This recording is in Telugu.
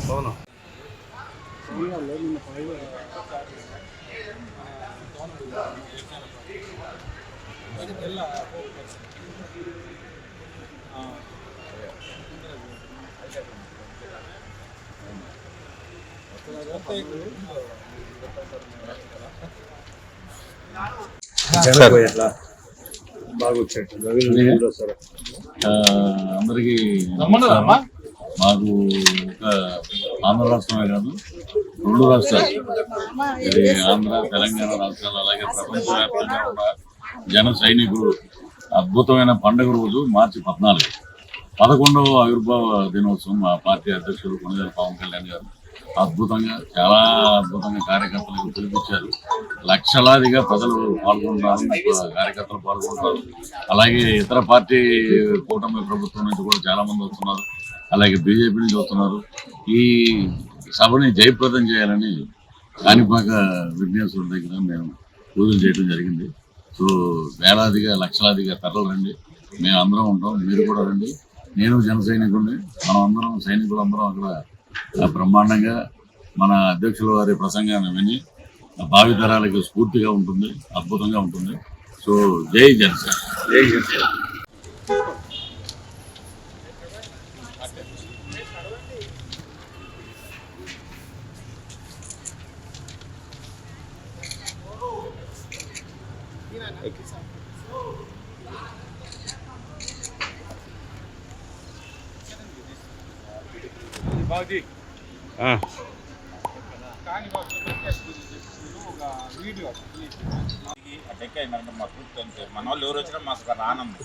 అవును. బాగా వచ్చేట్టు అందరికీ మాకు ఒక ఆంధ్ర రాష్ట్రమే కాదు, 2 రాష్ట్రాలు, ఇది ఆంధ్ర తెలంగాణ రాష్ట్రాలు, అలాగే ప్రపంచవ్యాప్తంగా ఉన్న జన సైనికులు అద్భుతమైన పండుగ రోజు మార్చి 14, 11వ ఆవిర్భావ దినోత్సవం. మా పార్టీ అధ్యక్షులు కొణిదెల పవన్ కళ్యాణ్ గారు చాలా అద్భుతంగా కార్యకర్తలకు పిలిపించారు. లక్షలాదిగా ప్రజలు పాల్గొంటున్నారు, కార్యకర్తలు పాల్గొంటున్నారు. అలాగే ఇతర పార్టీ కూటమి ప్రభుత్వం నుంచి కూడా చాలా మంది వస్తున్నారు, అలాగే బీజేపీ నుంచి వస్తున్నారు. ఈ సభని జయప్రదం చేయాలని కాణిపాక విఘ్నేశ్వరుడి దగ్గర మేము పూజలు చేయడం జరిగింది. సో వేలాదిగా లక్షలాదిగా తరలి రండి, మేము అందరం ఉంటాం, మీరు కూడా రండి. నేను జన సైనికుడిని, మనం అందరం సైనికులు అందరం అక్కడ బ్రహ్మాండంగా మన అధ్యక్షుల వారి ప్రసంగాన్ని విని భావితరాలకు స్ఫూర్తిగా ఉంటుంది, అద్భుతంగా ఉంటుంది. సో జై జనసేన, జై జనసేన. వీడియో అటెక్ అయిందంటే మా పూర్తి అంతే, మన వాళ్ళు ఎవరు వచ్చినా మాకు ఆనందం.